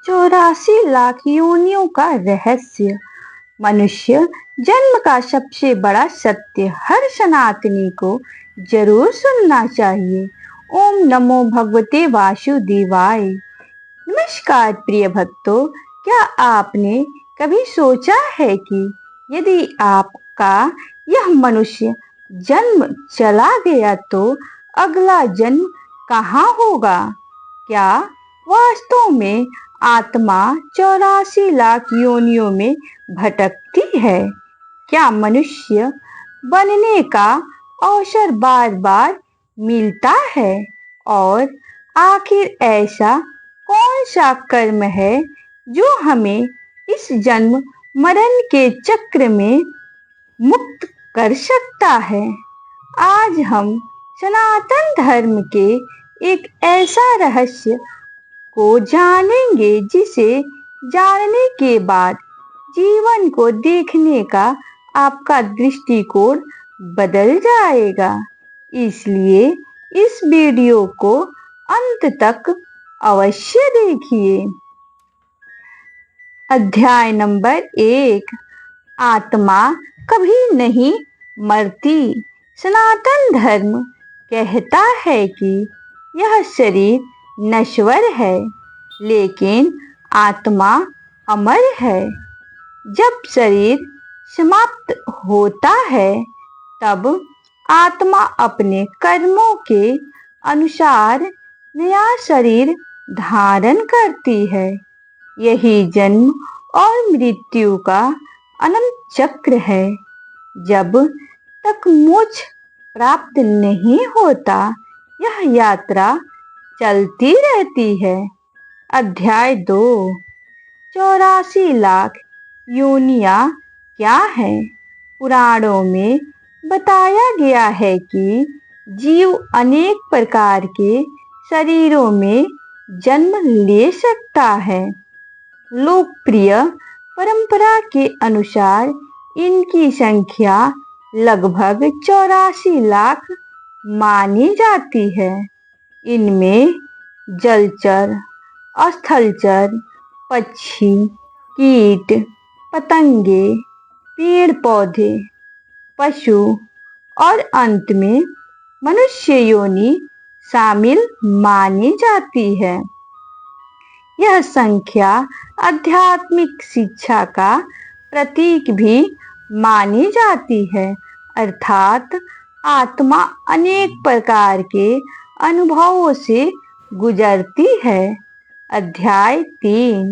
84 लाख योनियों का रहस्य। मनुष्य जन्म का सबसे बड़ा सत्य हर सनातनी को जरूर सुनना चाहिए। ओम नमो भगवते वासुदेवाय। नमस्कार प्रिय भक्तों, क्या आपने कभी सोचा है कि यदि आपका यह मनुष्य जन्म चला गया तो अगला जन्म कहाँ होगा? क्या वास्तव में आत्मा 84 लाख योनियों में भटकती है? क्या मनुष्य बनने का अवसर बार बार मिलता है? और आखिर ऐसा कौन सा कर्म है जो हमें इस जन्म मरण के चक्र में मुक्त कर सकता है? आज हम सनातन धर्म के एक ऐसा रहस्य को जानेंगे जिसे जानने के बाद जीवन को देखने का आपका दृष्टिकोण बदल जाएगा। इसलिए इस वीडियो को अंत तक अवश्य देखिए। अध्याय नंबर 1। आत्मा कभी नहीं मरती। सनातन धर्म कहता है कि यह शरीर नश्वर है, लेकिन आत्मा अमर है। जब शरीर समाप्त होता है तब आत्मा अपने कर्मों के अनुसार नया शरीर धारण करती है। यही जन्म और मृत्यु का अनंत चक्र है। जब तक मोक्ष प्राप्त नहीं होता यह यात्रा चलती रहती है। अध्याय 2। 84 लाख योनियां क्या है? पुराणों में बताया गया है कि जीव अनेक प्रकार के शरीरों में जन्म ले सकता है। लोकप्रिय परंपरा के अनुसार इनकी संख्या लगभग 84 लाख मानी जाती है। इनमें जलचर, स्थलचर, पक्षी, कीट, पतंगे, पेड़ पौधे, पशु और अंत में मनुष्य योनि शामिल मानी जाती है। यह संख्या आध्यात्मिक शिक्षा का प्रतीक भी मानी जाती है, अर्थात आत्मा अनेक प्रकार के अनुभवों से गुजरती है। अध्याय 3।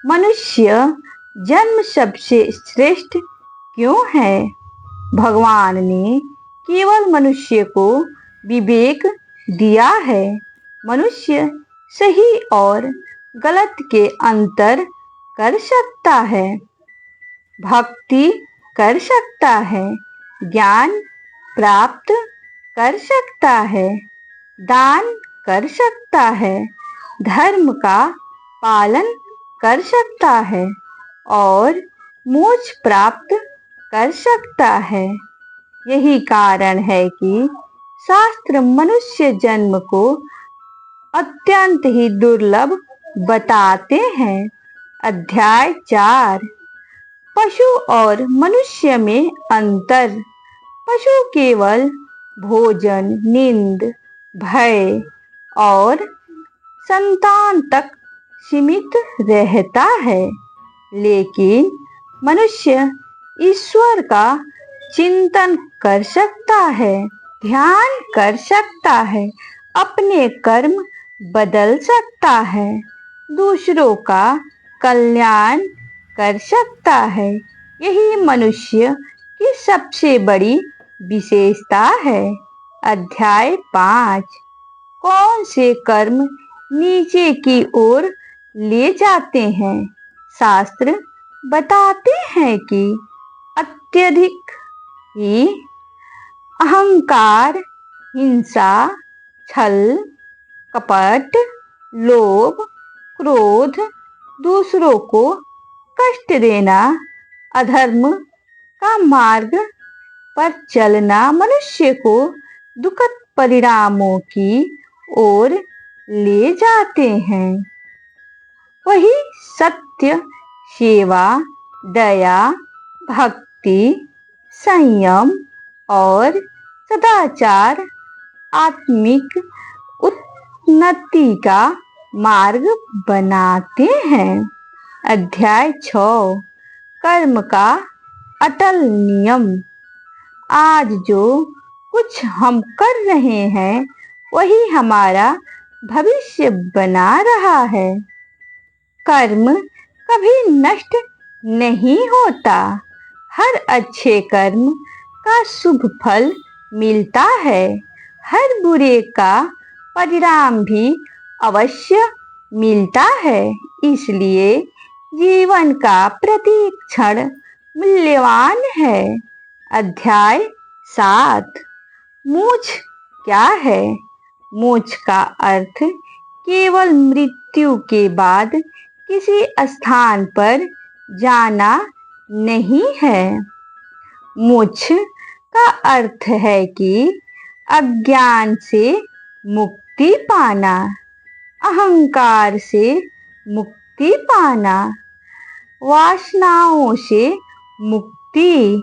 मनुष्य जन्म सबसे श्रेष्ठ क्यों है? भगवान ने केवल मनुष्य को विवेक दिया है। मनुष्य सही और गलत के अंतर कर सकता है, भक्ति कर सकता है, ज्ञान प्राप्त कर सकता है, दान कर सकता है, धर्म का पालन कर सकता है और मोक्ष प्राप्त कर सकता है। यही कारण है कि शास्त्र मनुष्य जन्म को अत्यंत ही दुर्लभ बताते हैं। अध्याय 4। पशु और मनुष्य में अंतर। पशु केवल भोजन, नींद, भय और संतान तक सीमित रहता है, लेकिन मनुष्य ईश्वर का चिंतन कर सकता है, ध्यान कर सकता है, अपने कर्म बदल सकता है, दूसरों का कल्याण कर सकता है। यही मनुष्य की सबसे बड़ी विशेषता है। अध्याय 5। कौन से कर्म नीचे की ओर ले जाते हैं? शास्त्र बताते हैं कि अत्यधिक ही अहंकार, हिंसा, छल, कपट, लोभ, क्रोध, दूसरों को कष्ट देना, अधर्म का मार्ग पर चलना मनुष्य को दुखद परिणामों की ओर ले जाते हैं। वही सत्य, सेवा, दया, भक्ति, संयम और सदाचार आत्मिक उन्नति का मार्ग बनाते हैं। अध्याय 6 कर्म का अटल नियम। आज जो कुछ हम कर रहे हैं वही हमारा भविष्य बना रहा है। कर्म कभी नष्ट नहीं होता। हर अच्छे कर्म का शुभ फल मिलता है। हर बुरे का परिणाम भी अवश्य मिलता है। इसलिए जीवन का प्रत्येक क्षण मूल्यवान है। अध्याय 7 मोक्ष क्या है? मोक्ष का अर्थ केवल मृत्यु के बाद किसी स्थान पर जाना नहीं है। मोक्ष का अर्थ है कि अज्ञान से मुक्ति पाना, अहंकार से मुक्ति पाना, वासनाओं से मुक्ति,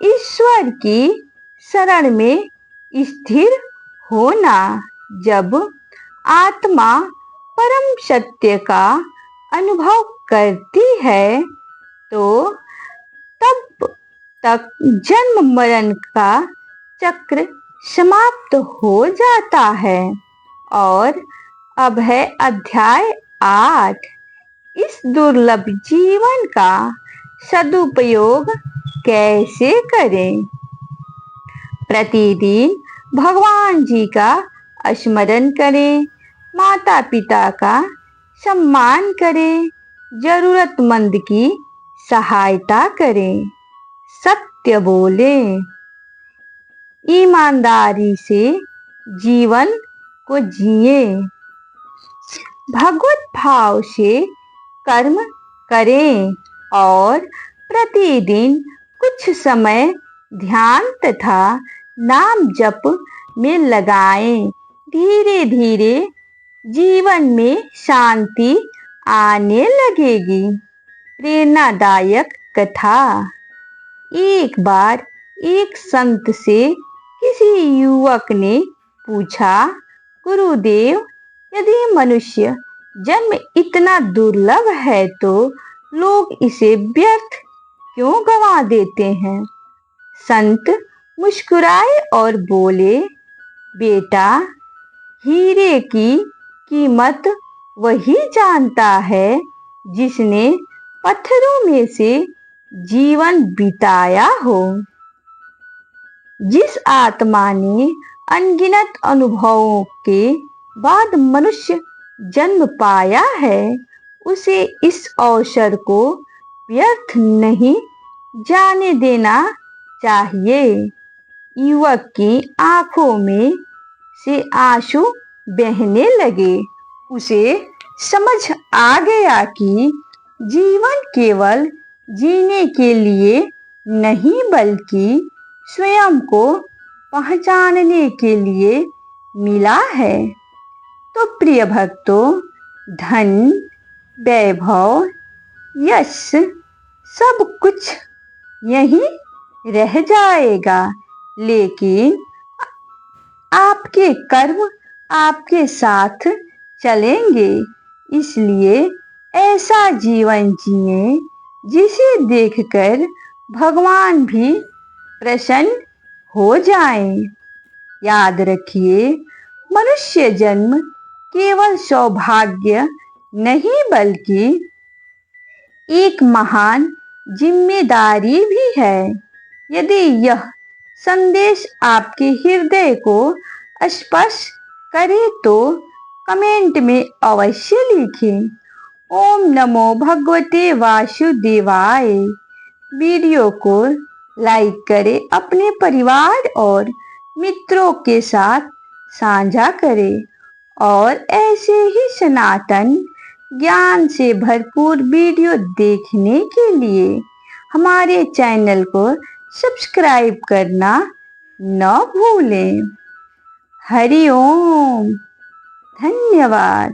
ईश्वर की शरण में स्थिर होना। जब आत्मा परम सत्य का अनुभव करती है तो तब तक जन्म मरण का चक्र समाप्त हो जाता है। और अब है अध्याय 8 इस दुर्लभ जीवन का सदुपयोग कैसे करें? प्रतिदिन भगवान जी का स्मरण करें, माता पिता का सम्मान करें, जरूरतमंद की सहायता करें, सत्य बोलें, ईमानदारी से जीवन को जिए, भगवत भाव से कर्म करें और प्रतिदिन कुछ समय ध्यान तथा नाम जप में लगाएं। धीरे धीरे जीवन में शांति आने लगेगी। प्रेरणादायक कथा। एक बार एक संत से किसी युवक ने पूछा, गुरुदेव, यदि मनुष्य जन्म इतना दुर्लभ है तो लोग इसे व्यर्थ क्यों गंवा देते हैं? संत मुस्कुराए और बोले, बेटा, हीरे की कीमत वही जानता है जिसने पत्थरों में से जीवन बिताया हो। जिस आत्मा ने अनगिनत अनुभवों के बाद मनुष्य जन्म पाया है उसे इस अवसर को व्यर्थ नहीं जाने देना चाहिए। युवक की आंखों में से आंसू बहने लगे। उसे समझ आ गया कि जीवन केवल जीने के लिए नहीं बल्कि स्वयं को पहचानने के लिए मिला है। तो प्रिय भक्तों, धन, वैभव, यश सब कुछ यहीं रह जाएगा, लेकिन आपके कर्म आपके साथ चलेंगे। इसलिए ऐसा जीवन जिए जिसे देखकर भगवान भी प्रसन्न हो जाएं। याद रखिए, मनुष्य जन्म केवल सौभाग्य नहीं बल्कि एक महान जिम्मेदारी भी है। यदि यह संदेश आपके हृदय को स्पर्श करे तो कमेंट में अवश्य लिखें। ओम नमो भगवते वासुदेवाय। वीडियो को लाइक करें, अपने परिवार और मित्रों के साथ साझा करें और ऐसे ही सनातन ज्ञान से भरपूर वीडियो देखने के लिए हमारे चैनल को सब्सक्राइब करना न भूलें। हरि ओम। धन्यवाद।